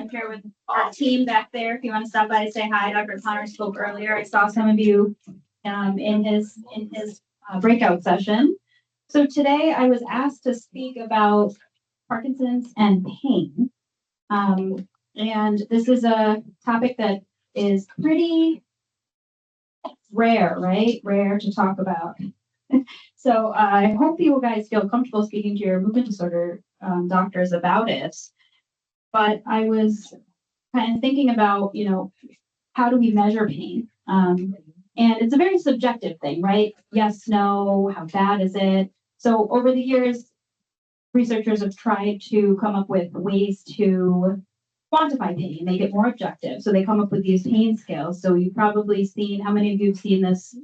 I'm here with our team back there. If you want to stop by, say hi. Dr. Connor spoke earlier. I saw some of you in his breakout session. So today I was asked to speak about Parkinson's and pain. And this is a topic that is pretty rare, right? Rare to talk about. So I hope you guys feel comfortable speaking to your movement disorder doctors about it. But I was kind of thinking about, how do we measure pain? And it's a very subjective thing, right? Yes, no, how bad is it? So over the years, researchers have tried to come up with ways to quantify pain, make it more objective. So they come up with these pain scales. So you've probably seen, how many of you have seen this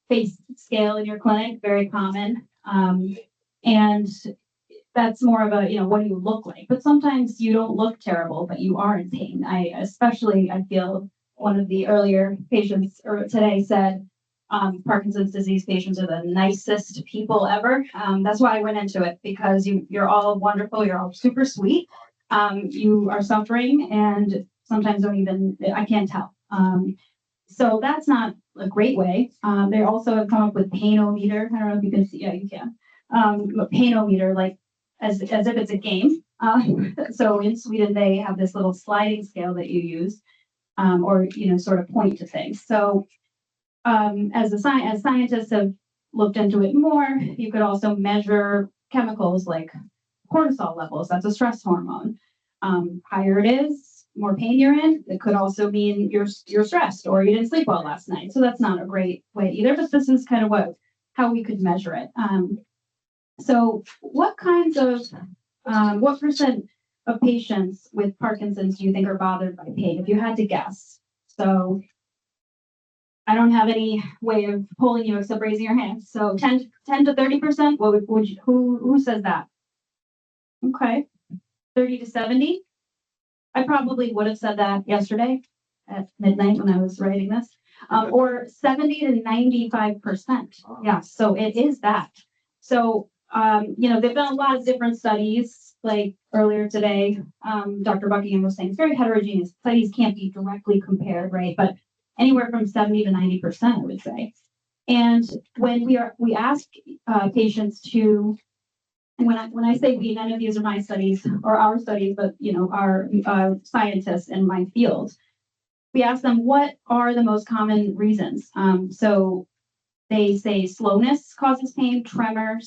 face scale in your clinic? Very common. And that's more of a, what do you look like? But sometimes you don't look terrible, but you are in pain. I feel one of the earlier patients today said, Parkinson's disease patients are the nicest people ever. That's why I went into it, because you're all wonderful. You're all super sweet. You are suffering and sometimes I can't tell. So that's not a great way. They also have come up with painometer. I don't know if you can see. Yeah, you can. Painometer, like as if it's a game. So in Sweden, they have this little sliding scale that you use, or sort of point to things. So as scientists have looked into it more, you could also measure chemicals like cortisol levels. That's a stress hormone. Higher it is, more pain you're in. It could also mean you're stressed or you didn't sleep well last night. So that's not a great way either. But this is kind of how we could measure it. So what percent of patients with Parkinson's do you think are bothered by pain? If you had to guess. So I don't have any way of polling you except raising your hand. So 10 to 30%, who says that? Okay. 30 to 70. I probably would have said that yesterday at midnight when I was writing this. Or 70 to 95%. Yeah, so it is that. So they've done a lot of different studies, like earlier today, Dr. Buckingham was saying it's very heterogeneous. Studies can't be directly compared, right? But anywhere from 70 to 90%, I would say. And when we ask patients to, and when I say we, none of these are my studies or our studies, but our scientists in my field, we ask them what are the most common reasons. So they say slowness causes pain, tremor,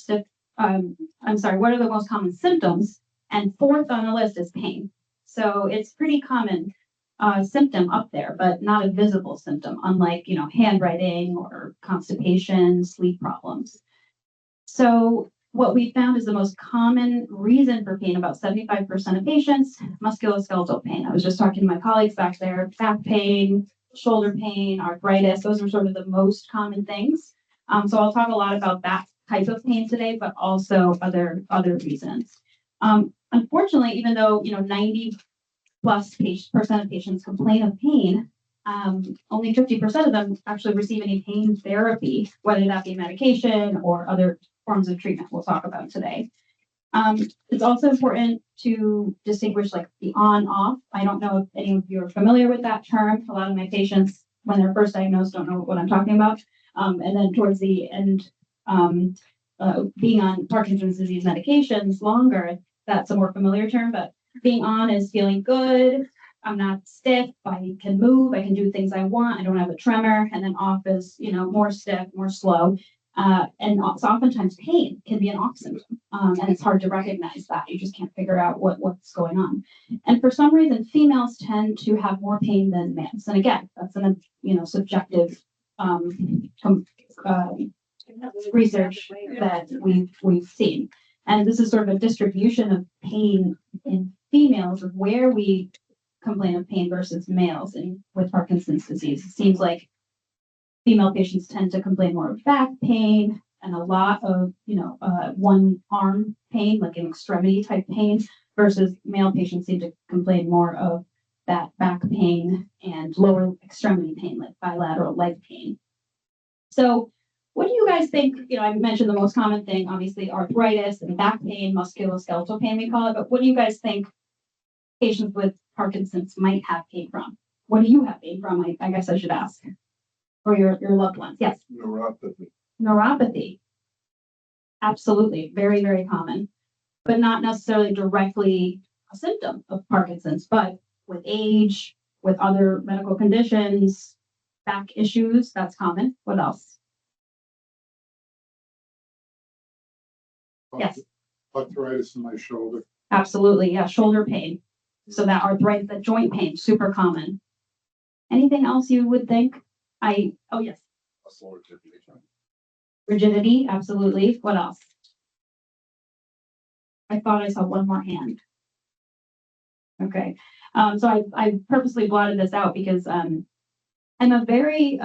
what are the most common symptoms? And fourth on the list is pain. So it's pretty common symptom up there, but not a visible symptom, unlike, handwriting or constipation, sleep problems. So what we found is the most common reason for pain, about 75% of patients, musculoskeletal pain. I was just talking to my colleagues back there, back pain, shoulder pain, arthritis. Those are sort of the most common things. So I'll talk a lot about that type of pain today, but also other reasons. Unfortunately, even though 90+ percent of patients complain of pain, only 50% of them actually receive any pain therapy, whether that be medication or other forms of treatment we'll talk about today. It's also important to distinguish like the on-off. I don't know if any of you are familiar with that term. A lot of my patients, when they're first diagnosed, don't know what I'm talking about. And then towards the end, being on Parkinson's disease medications longer, that's a more familiar term, but being on is feeling good. I'm not stiff. I can move. I can do things I want. I don't have a tremor. And then off is, more stiff, more slow. And so oftentimes pain can be an off symptom. And it's hard to recognize that. You just can't figure out what's going on. And for some reason, females tend to have more pain than males. And again, that's an, subjective research that we've seen. And this is sort of a distribution of pain in females of where we complain of pain versus males with Parkinson's disease. It seems like female patients tend to complain more of back pain and a lot of, one arm pain, like an extremity type pain, versus male patients seem to complain more of that back pain and lower extremity pain, like bilateral leg pain. So what do you guys think? I mentioned the most common thing, obviously arthritis and back pain, musculoskeletal pain, we call it, but what do you guys think patients with Parkinson's might have pain from. What do you have pain from? I guess I should ask. Or your loved ones. Yes. Neuropathy. Neuropathy. Absolutely. Very, very common, but not necessarily directly a symptom of Parkinson's, but with age, with other medical conditions, back issues, that's common. What else? Yes. Arthritis in my shoulder. Absolutely. Yeah. Shoulder pain. So that arthritis, that joint pain, super common. Anything else you would think? Oh yes. Rigidity, absolutely. What else? I thought I saw one more hand. Okay. So I purposely blotted this out because I'm a very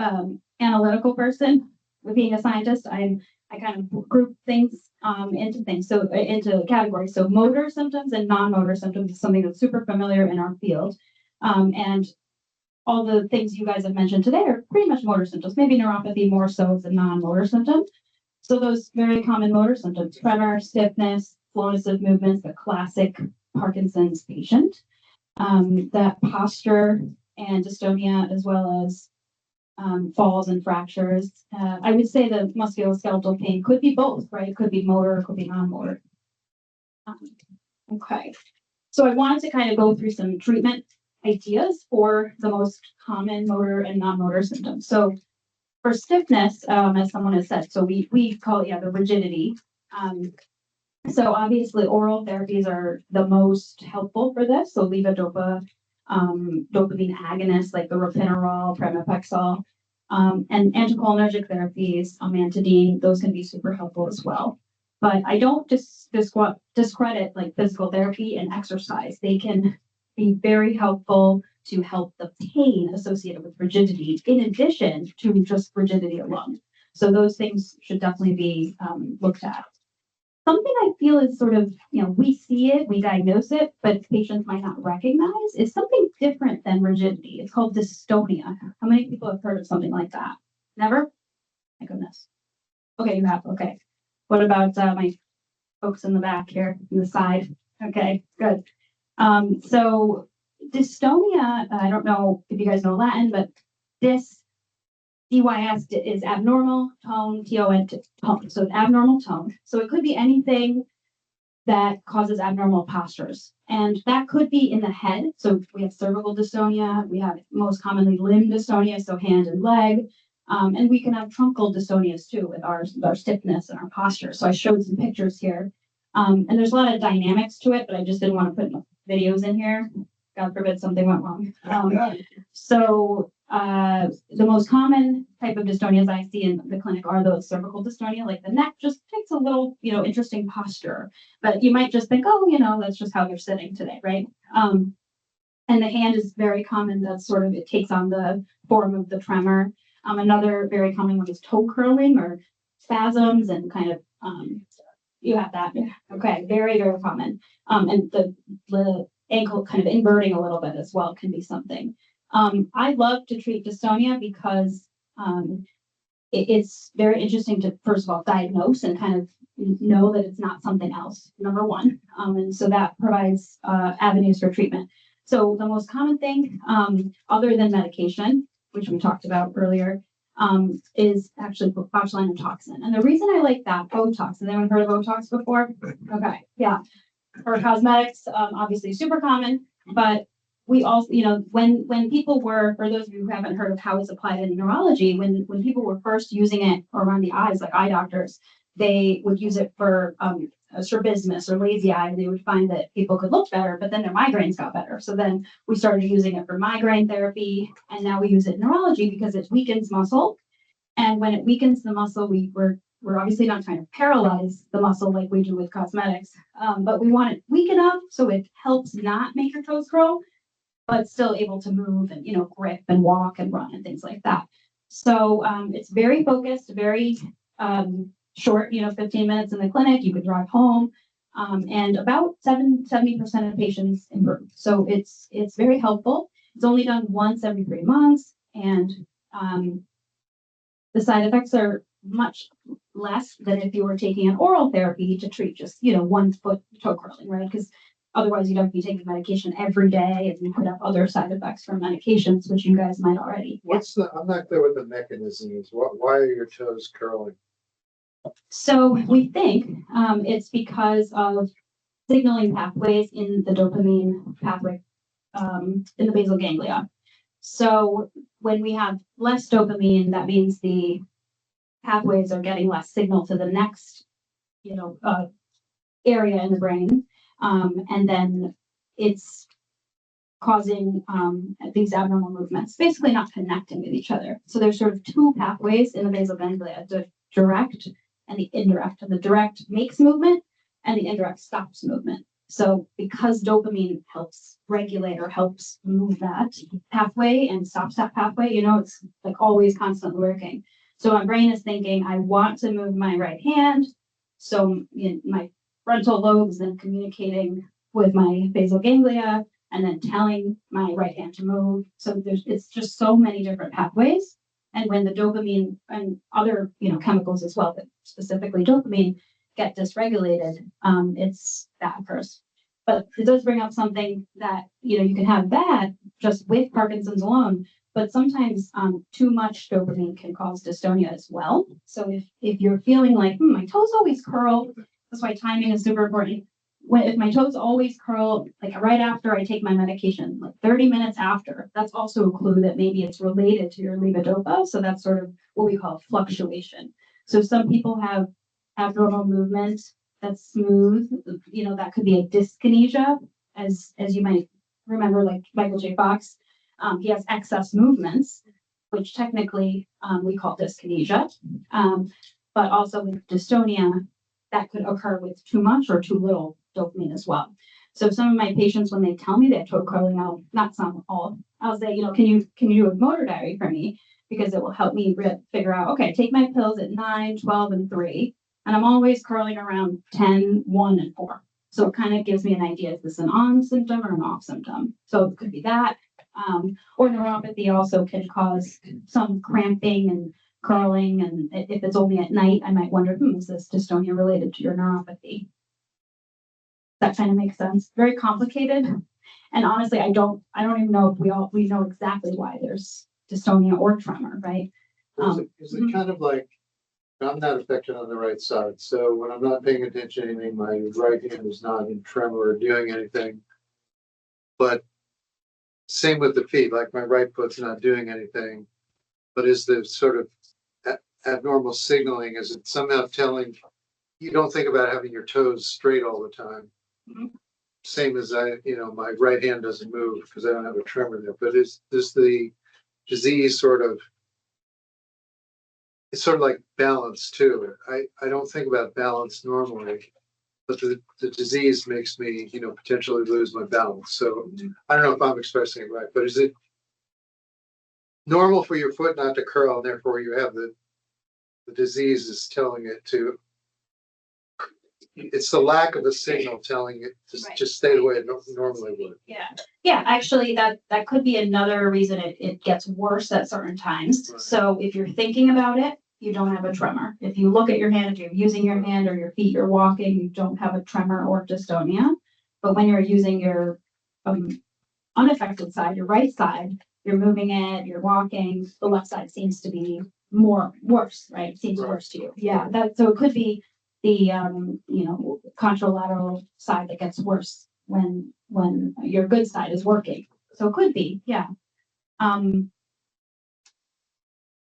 analytical person. With being a scientist, I kind of group things into things, so into categories. So motor symptoms and non-motor symptoms is something that's super familiar in our field, and all the things you guys have mentioned today are pretty much motor symptoms. Maybe neuropathy more so as a non-motor symptom. So those very common motor symptoms: tremor, stiffness, slowness of movements, the classic Parkinson's patient. That posture and dystonia, as well as falls and fractures. I would say the musculoskeletal pain could be both, right? It could be motor, it could be non-motor. Okay. So I wanted to kind of go through some treatment ideas for the most common motor and non-motor symptoms. So for stiffness, as someone has said, so we call it, the rigidity. So obviously oral therapies are the most helpful for this. So levodopa, dopamine agonists like the ropinirole, pramipexole, and anticholinergic therapies, amantadine, those can be super helpful as well. But I don't discredit like physical therapy and exercise. They can be very helpful to help the pain associated with rigidity, in addition to just rigidity alone. So those things should definitely be looked at. Something I feel is sort of, we see it, we diagnose it, but patients might not recognize is something different than rigidity. It's called dystonia. How many people have heard of something like that? Never? My goodness. Okay, you have. Okay. What about my folks in the back here, in the side? Okay, good. So dystonia, I don't know if you guys know Latin, but DYS is abnormal tone, TON, tone. So abnormal tone. So it could be anything that causes abnormal postures. And that could be in the head. So we have cervical dystonia. We have most commonly limb dystonia, so hand and leg. And we can have truncal dystonias too with our stiffness and our posture. So I showed some pictures here. And there's a lot of dynamics to it, but I just didn't want to put videos in here. God forbid something went wrong. The most common type of dystonias I see in the clinic are those cervical dystonia, like the neck just takes a little, interesting posture, but you might just think, oh, that's just how you're sitting today, right? And the hand is very common. That's sort of, it takes on the form of the tremor. Another very common one is toe curling or spasms and kind of, you have that. Okay, very, very common. And the ankle kind of inverting a little bit as well can be something. I love to treat dystonia because it's very interesting to, first of all, diagnose and kind of know that it's not something else, number one. And so that provides avenues for treatment. So the most common thing, other than medication, which we talked about earlier, is actually botulinum toxin. And the reason I like that, Botox, has anyone heard of Botox before? Okay, yeah. For cosmetics, obviously super common, but we also, when people were, for those of you who haven't heard of how it's applied in neurology, when people were first using it around the eyes, like eye doctors, they would use it for strabismus or lazy eye, and they would find that people could look better, but then their migraines got better. So then we started using it for migraine therapy, and now we use it in neurology because it weakens muscle. And when it weakens the muscle, we're obviously not trying to paralyze the muscle like we do with cosmetics, but we want it weak enough so it helps not make your toes grow, but still able to move and, grip and walk and run and things like that. So it's very focused, very short, 15 minutes in the clinic. You could drive home, and about 70% of patients improve. So it's very helpful. It's only done once every 3 months, and the side effects are much less than if you were taking an oral therapy to treat just, 1 foot toe curling, right? Because Otherwise, you'd have to be taking medication every day, and you could have other side effects from medications, which you guys might already. I'm not clear what the mechanism is. Why are your toes curling? So we think it's because of signaling pathways in the dopamine pathway in the basal ganglia. So when we have less dopamine, that means the pathways are getting less signal to the next, area in the brain, and then it's causing these abnormal movements, basically not connecting with each other. So there's sort of two pathways in the basal ganglia: the direct and the indirect. And the direct makes movement, and the indirect stops movement. So because dopamine helps regulate or helps move that pathway and stops that pathway, it's like always constantly working. So my brain is thinking, I want to move my right hand. So my frontal lobe is then communicating with my basal ganglia and then telling my right hand to move. So it's just so many different pathways. And when the dopamine and other, chemicals as well, but specifically dopamine, get dysregulated, that occurs. But it does bring up something that, you can have that just with Parkinson's alone, but sometimes too much dopamine can cause dystonia as well. So if you're feeling like, my toes always curl, that's why timing is super important. If my toes always curl, like right after I take my medication, like 30 minutes after, that's also a clue that maybe it's related to your levodopa. So that's sort of what we call fluctuation. So some people have abnormal movement that's smooth, that could be a dyskinesia, as you might remember, like Michael J. Fox, he has excess movements, which technically we call dyskinesia, but also with dystonia, that could occur with too much or too little dopamine as well. So some of my patients, when they tell me they have toe curling, I'll say, can you do a motor diary for me? Because it will help me figure out, okay, take my pills at 9, 12, and 3, and I'm always curling around 10, 1, and 4. So it kind of gives me an idea, is this an on symptom or an off symptom? So it could be that. Or neuropathy also can cause some cramping and curling, and if it's only at night, I might wonder, is this dystonia related to your neuropathy? That kind of makes sense. Very complicated, and honestly, I don't even know if we know exactly why there's dystonia or tremor, right? Is it kind of like, I'm not affected on the right side, so when I'm not paying attention to anything, my right hand is not in tremor or doing anything. But same with the feet, like my right foot's not doing anything. But is the sort of abnormal signaling, is it somehow telling you don't think about having your toes straight all the time? Mhm. Same as my right hand doesn't move because I don't have a tremor there. But is the disease it's sort of like balance too. I don't think about balance normally, but the disease makes me, potentially lose my balance. So I don't know if I'm expressing it right, but is it normal for your foot not to curl and therefore you have the disease is telling it to, it's the lack of a signal telling it to Right. just stay the way it normally would. Yeah, actually that could be another reason it gets worse at certain times. Right. So if you're thinking about it, you don't have a tremor. If you look at your hand, if you're using your hand or your feet, you're walking, you don't have a tremor or dystonia. But when you're using your unaffected side, your right side, you're moving it, you're walking, the left side seems to be worse, right? It seems Right. worse to you. Yeah, so it could be the contralateral side that gets worse when your good side is working. So it could be, yeah.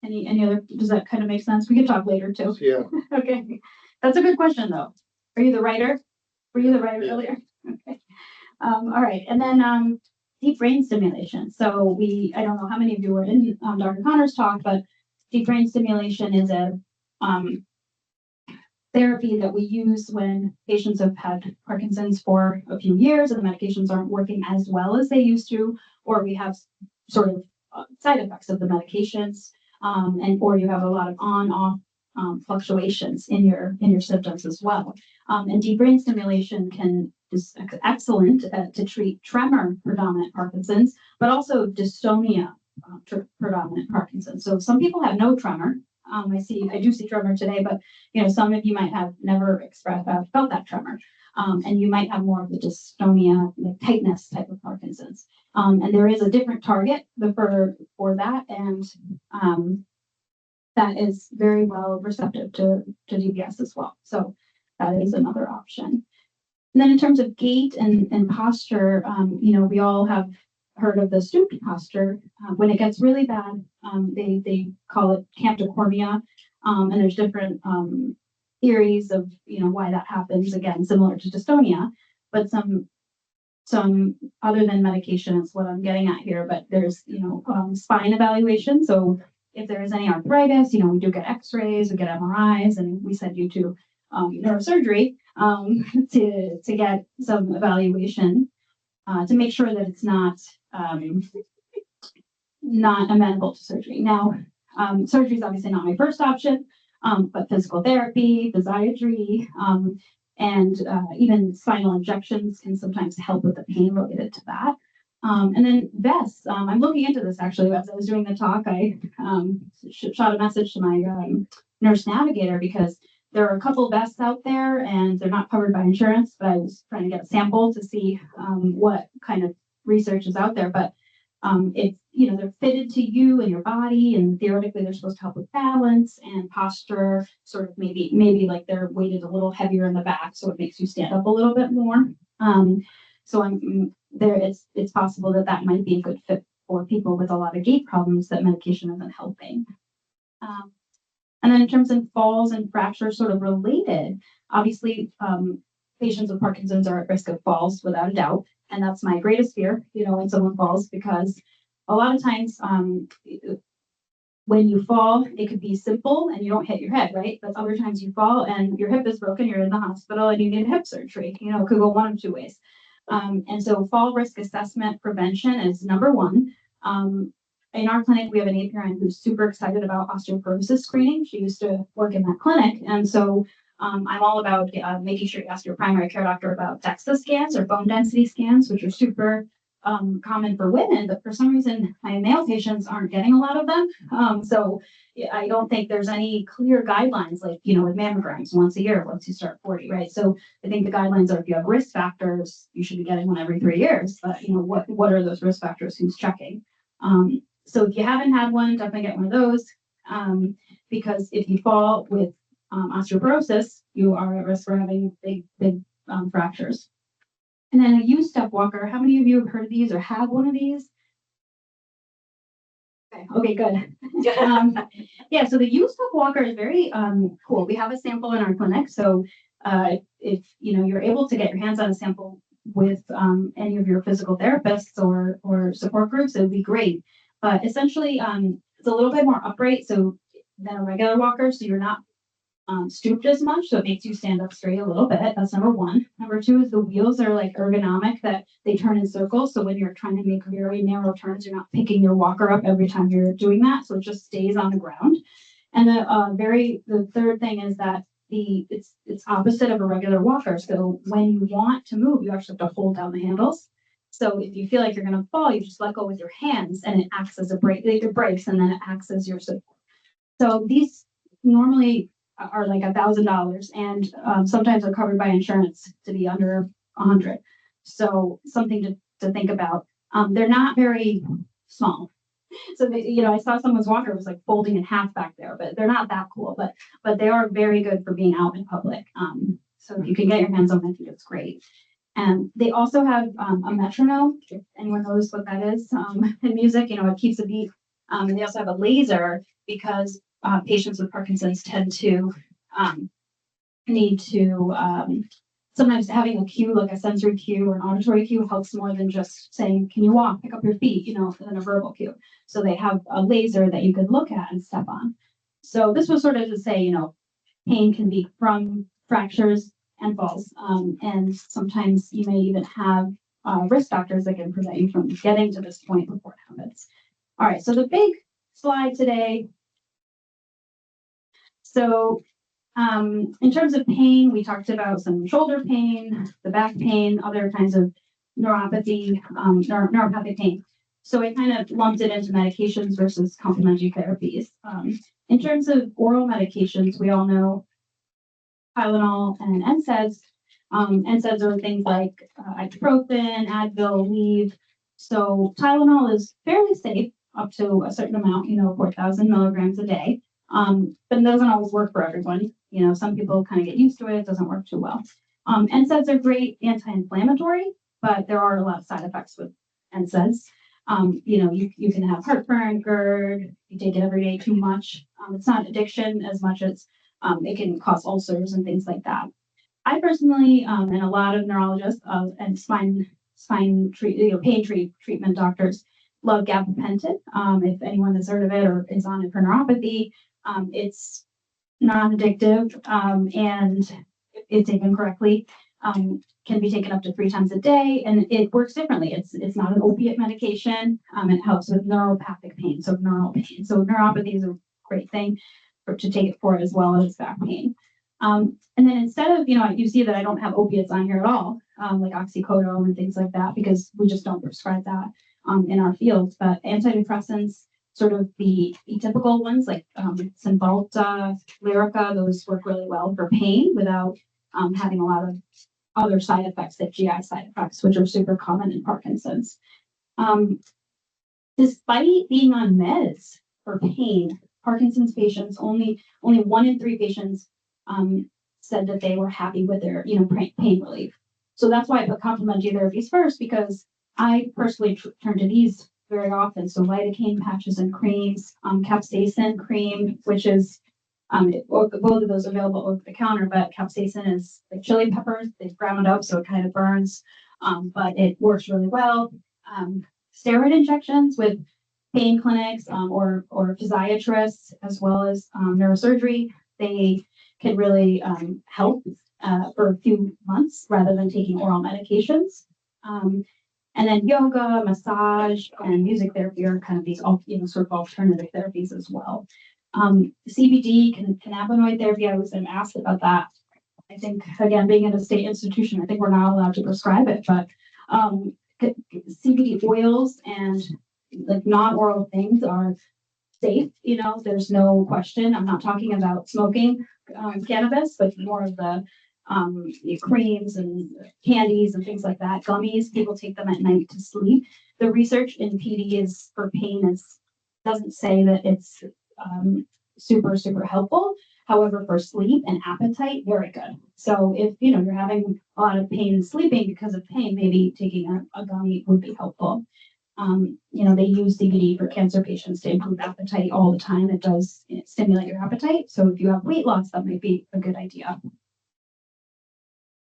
Any other, does that kind of make sense? We can talk later too. Yeah. Okay, that's a good question though. Are you the writer? Were you the writer Yeah. earlier? Okay. All right, and then deep brain stimulation. So I don't know how many of you were in Dr. Connor's talk, but deep brain stimulation is a therapy that we use when patients have had Parkinson's for a few years and the medications aren't working as well as they used to, or we have sort of side effects of the medications, or you have a lot of on-off fluctuations in your symptoms as well. And deep brain stimulation is excellent to treat tremor predominant Parkinson's, but also dystonia predominant Parkinson's. So some people have no tremor. I do see tremor today, but some of you might have never felt that tremor. And you might have more of the dystonia, like tightness type of Parkinson's. And there is a different target for that, and that is very well receptive to DBS as well. So that is another option. And then in terms of gait and posture, we all have heard of the stooped posture. When it gets really bad, they call it camptocormia, and there's different theories of why that happens. Again, similar to dystonia, but some other than medication is what I'm getting at here. But there's spine evaluation. So if there is any arthritis, we do get X-rays, we get MRIs, and we send you to neurosurgery to get some evaluation to make sure that it's not amenable to surgery. Now, surgery is obviously not my first option, but physical therapy, physiatry, and even spinal injections can sometimes help with the pain related to that. And then vests. I'm looking into this actually. As I was doing the talk, I shot a message to my nurse navigator because there are a couple of vests out there and they're not covered by insurance, but I was trying to get a sample to see what kind of research is out there. But it's, they're fitted to you and your body, and theoretically they're supposed to help with balance and posture, sort of maybe like they're weighted a little heavier in the back, so it makes you stand up a little bit more. So I'm there. It's possible that might be a good fit for people with a lot of gait problems that medication isn't helping. And then in terms of falls and fractures sort of related, obviously patients with Parkinson's are at risk of falls without a doubt. And that's my greatest fear, when someone falls, because a lot of times when you fall, it could be simple and you don't hit your head, right? But other times you fall and your hip is broken, you're in the hospital and you need hip surgery. It could go one of two ways. And so fall risk assessment prevention is number one. In our clinic, we have an APRN who's super excited about osteoporosis screening. She used to work in that clinic. And so I'm all about making sure you ask your primary care doctor about DEXA scans or bone density scans, which are super common for women. But for some reason, my male patients aren't getting a lot of them. So I don't think there's any clear guidelines like, with mammograms once a year, once you start 40, right? So I think the guidelines are if you have risk factors, you should be getting one every 3 years. But, what are those risk factors? Who's checking? So if you haven't had one, definitely get one of those, because if you fall with osteoporosis, you are at risk for having big fractures. And then a U-step walker. How many of you have heard of these or have one of these? Okay, good. So the U-step walker is very cool. We have a sample in our clinic. So if you're able to get your hands on a sample with any of your physical therapists or support groups, it would be great. But essentially, it's a little bit more upright than a regular walker, so you're not stooped as much, so it makes you stand up straight a little bit. That's number one. Number two is the wheels are like ergonomic, that they turn in circles, so when you're trying to make very narrow turns, you're not picking your walker up every time you're doing that, so it just stays on the ground. And the third thing is that it's opposite of a regular walker, so when you want to move, you actually have to hold down the handles. So if you feel like you're going to fall, you just let go with your hands and it acts as a brake. It breaks and then it acts as your support. So these normally are like $1,000 and sometimes are covered by insurance to be under 100. So something to think about. They're not very small. So I saw someone's walker was like folding in half back there, but they're not that cool. But they are very good for being out in public. So if you can get your hands on them, I think it's great. And they also have a metronome, if anyone knows what that is, in music, it keeps a beat. And they also have a laser because patients with Parkinson's tend to need to, sometimes having a cue, like a sensory cue or an auditory cue helps more than just saying, can you walk, pick up your feet, than a verbal cue. So they have a laser that you could look at and step on. So this was sort of to say, pain can be from fractures and falls. And sometimes you may even have risk factors that can prevent you from getting to this point before it happens. All right, so the big slide today. So in terms of pain, we talked about some shoulder pain, the back pain, other kinds of neuropathy, neuropathic pain. So I kind of lumped it into medications versus complementary therapies. In terms of oral medications, we all know Tylenol and NSAIDs NSAIDs are things like ibuprofen, Advil, Aleve. So Tylenol is fairly safe up to a certain amount, 4,000 milligrams a day. But it doesn't always work for everyone. Some people kind of get used to it. It doesn't work too well. NSAIDs are great anti-inflammatory, but there are a lot of side effects with NSAIDs. You can have heartburn, GERD, you take it every day too much. It's not addiction as much as it can cause ulcers and things like that. I personally, and a lot of neurologists and pain treatment doctors love gabapentin. If anyone has heard of it or is on it for neuropathy, it's non-addictive and if taken correctly, can be taken up to 3 times a day, and it works differently. It's not an opiate medication. It helps with neuropathic pain, so neural pain. So neuropathy is a great thing to take it for as well as back pain. And then instead of, you see that I don't have opiates on here at all, like oxycodone and things like that, because we just don't prescribe that in our field. But antidepressants, sort of the atypical ones like Cymbalta, Lyrica, those work really well for pain without having a lot of other side effects, like GI side effects, which are super common in Parkinson's. Despite being on meds for pain, Parkinson's patients, only 1 in 3 patients said that they were happy with their, pain relief. So that's why I put complementary therapies first, because I personally turn to these very often. So lidocaine patches and creams, capsaicin cream, which is both of those available over the counter, but capsaicin is like chili peppers. They ground up, so it kind of burns, but it works really well. Steroid injections with pain clinics or physiatrists, as well as neurosurgery, they can really help for a few months rather than taking oral medications. And then yoga, massage, and music therapy are kind of these, sort of alternative therapies as well. CBD, cannabinoid therapy, I was asked about that. I think, again, being in a state institution, I think we're not allowed to prescribe it, but CBD oils and like non-oral things are safe. There's no question. I'm not talking about smoking cannabis, but more of the creams and candies and things like that. Gummies, people take them at night to sleep. The research in PD is for pain doesn't say that it's super helpful. However, for sleep and appetite, very good. So if you're having a lot of pain sleeping because of pain, maybe taking a gummy would be helpful. They use CBD for cancer patients to improve appetite all the time. It does stimulate your appetite. So if you have weight loss, that might be a good idea.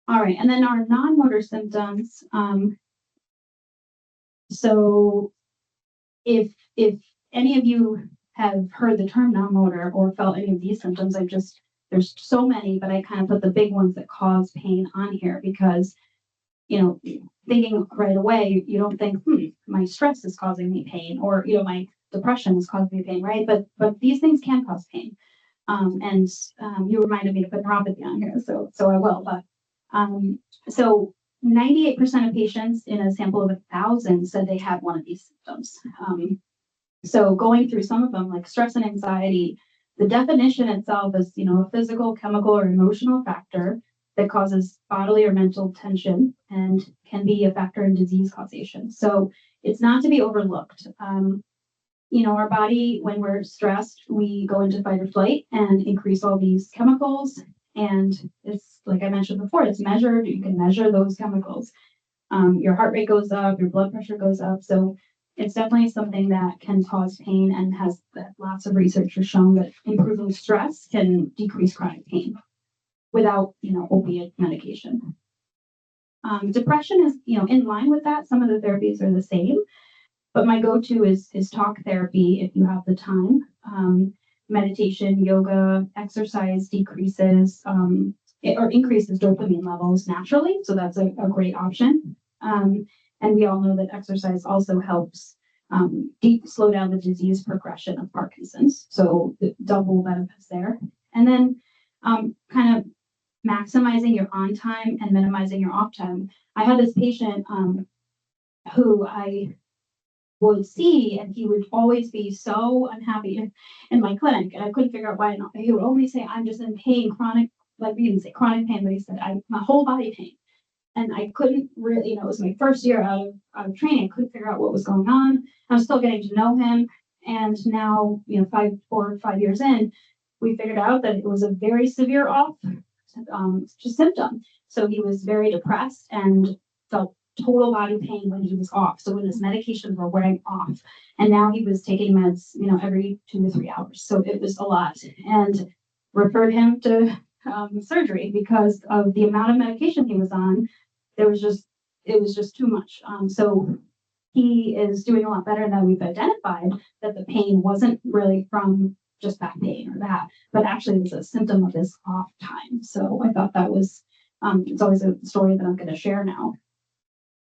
All right, and then our non-motor symptoms. So if any of you have heard the term non-motor or felt any of these symptoms, there's so many, but I kind of put the big ones that cause pain on here because, thinking right away, you don't think, my stress is causing me pain, or, my depression is causing me pain, right? But these things can cause pain. And you reminded me to put neuropathy on here, so I will. But so 98% of patients in a sample of 1,000 said they had one of these symptoms. So going through some of them, like stress and anxiety, the definition itself is, a physical, chemical, or emotional factor that causes bodily or mental tension and can be a factor in disease causation. So it's not to be overlooked. Our body, when we're stressed, we go into fight or flight and increase all these chemicals. And it's like I mentioned before, it's measured. You can measure those chemicals. Your heart rate goes up, your blood pressure goes up. So it's definitely something that can cause pain, and has lots of research has shown that improving stress can decrease chronic pain without, opiate medication. Depression is, in line with that. Some of the therapies are the same, but my go-to is talk therapy if you have the time. Meditation, yoga, exercise decreases or increases dopamine levels naturally. So that's a great option. And we all know that exercise also helps slow down the disease progression of Parkinson's. So the double benefits there. And then kind of maximizing your on time and minimizing your off time. I had this patient who I would see, and he would always be so unhappy in my clinic, and I couldn't figure out why not. He would always say, I'm just in pain, chronic like we didn't say chronic pain, but he said, my whole body pain. And I couldn't really, it was my first year out of training. I couldn't figure out what was going on. I was still getting to know him. And now, 4 or 5 years in, we figured out that it was a very severe off symptom. So he was very depressed and felt total body pain when he was off. So when his medications were wearing off, and now he was taking meds, every 2 to 3 hours. So it was a lot, and referred him to surgery because of the amount of medication he was on. It was just too much. So he is doing a lot better now. We've identified that the pain wasn't really from just back pain or that, but actually it was a symptom of his off time. So I thought that was, it's always a story that I'm going to share now.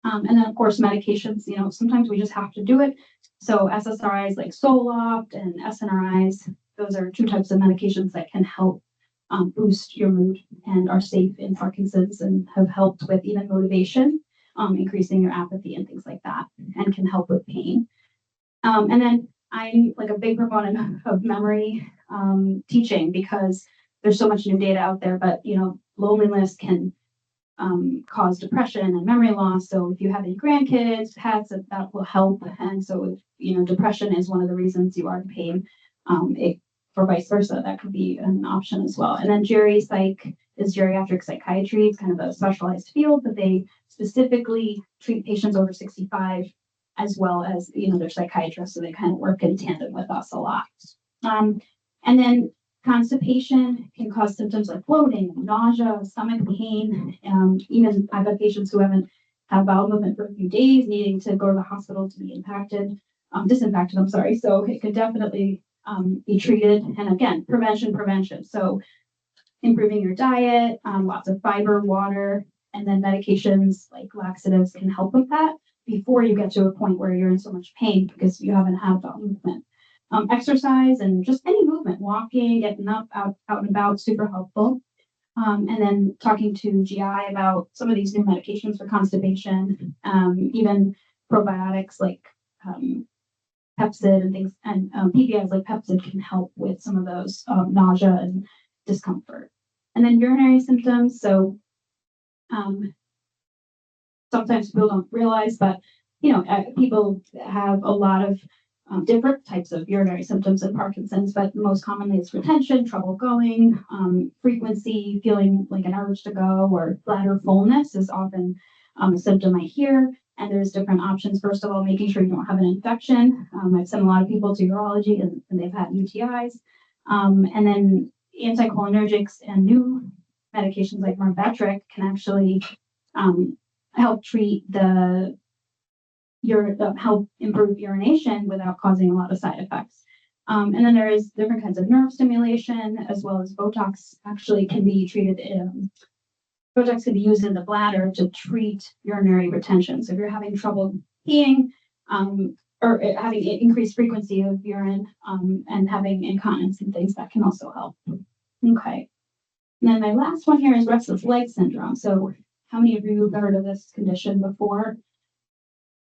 And then of course medications, sometimes we just have to do it. So SSRIs like Zoloft and SNRIs, those are 2 types of medications that can help boost your mood and are safe in Parkinson's and have helped with even motivation, increasing your apathy and things like that, and can help with pain. And then I'm like a big proponent of memory teaching because there's so much new data out there, but loneliness can cause depression and memory loss. So if you have any grandkids, pets, that will help. And so if depression is one of the reasons you are in pain, or vice versa, that could be an option as well. And then Psych is geriatric psychiatry. It's kind of a specialized field, but they specifically treat patients over 65 as well as, they're psychiatrists. So they kind of work in tandem with us a lot. And then constipation can cause symptoms like bloating, nausea, stomach pain. Even I've had patients who haven't had bowel movement for a few days, needing to go to the hospital to be disinfected. I'm sorry. So it could definitely be treated. And again, prevention. So improving your diet, lots of fiber, water, and then medications like laxatives can help with that before you get to a point where you're in so much pain because you haven't had bowel movement. Exercise and just any movement, walking, getting up, out and about, super helpful. And then talking to GI about some of these new medications for constipation, even probiotics like Pepsid and things, and PPIs like Pepsid can help with some of those nausea and discomfort. And then urinary symptoms. So sometimes people don't realize, but people have a lot of different types of urinary symptoms in Parkinson's, but most commonly it's retention, trouble going, frequency, feeling like an urge to go, or bladder fullness is often a symptom I hear. And there's different options. First of all, making sure you don't have an infection. I've sent a lot of people to urology and they've had UTIs. And then anticholinergics and new medications like Myrbetriq can actually help treat help improve urination without causing a lot of side effects. And then there is different kinds of nerve stimulation as well as Botox actually can be treated Botox can be used in the bladder to treat urinary retention. So if you're having trouble peeing or having increased frequency of urine and having incontinence and things, that can also help. Okay. And then my last one here is restless leg syndrome. So how many of you have heard of this condition before?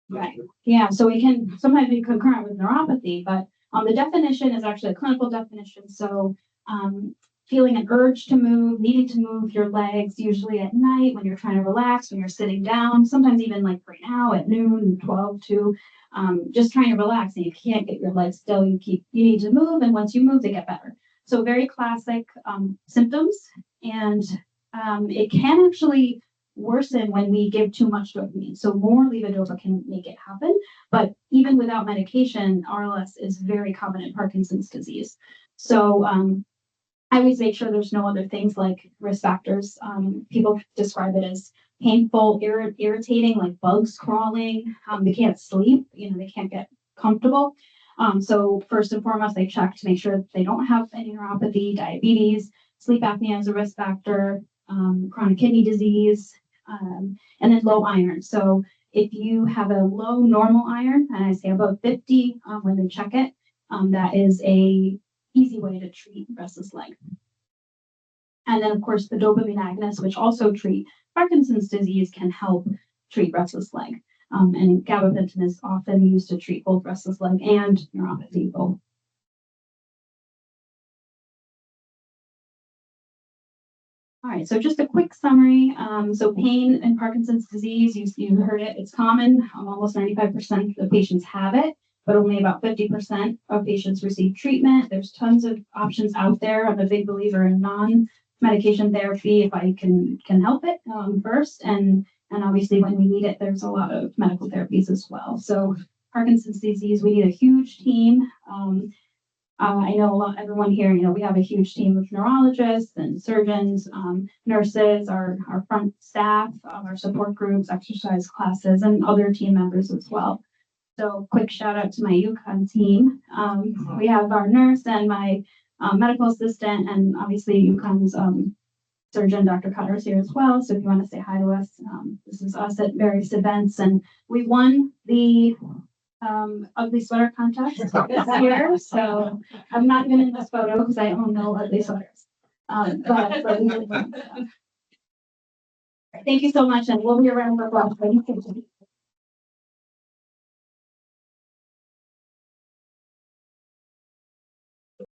Right. Yeah. So we can sometimes be concurrent with neuropathy, but the definition is actually a clinical definition. So feeling an urge to move, needing to move your legs, usually at night when you're trying to relax, when you're sitting down, sometimes even like right now at noon, 12 to just trying to relax and you can't get your legs still. You need to move. And once you move, they get better. So very classic symptoms. And it can actually worsen when we give too much dopamine. So more levodopa can make it happen. But even without medication, RLS is very common in Parkinson's disease. So I always make sure there's no other things like risk factors. People describe it as painful, irritating, like bugs crawling. They can't sleep, they can't get comfortable. So first and foremost, they check to make sure that they don't have any neuropathy, diabetes, sleep apnea is a risk factor, chronic kidney disease, and then low iron. So if you have a low normal iron, and I say above 50 when they check it, that is a easy way to treat restless leg. And then, of course, the dopamine agonists, which also treat Parkinson's disease, can help treat restless leg. And gabapentin is often used to treat both restless leg and neuropathy both. All right, so just a quick summary. So pain in Parkinson's disease, you heard it, it's common. Almost 95% of patients have it, but only about 50% of patients receive treatment. There's tons of options out there. I'm a big believer in non-medication therapy if I can help it first. And obviously when we need it, there's a lot of medical therapies as well. So Parkinson's disease, we need a huge team. I know everyone here, we have a huge team of neurologists and surgeons, nurses, our front staff, our support groups, exercise classes, and other team members as well. So quick shout out to my UConn team. We have our nurse and my medical assistant, and obviously UConn's surgeon, Dr. Cutter, is here as well. So if you want to say hi to us, this is us at various events, and we won the ugly sweater contest this year, so I'm not even in this photo because I own no ugly sweaters. But thank you so much, and we'll be around for questions.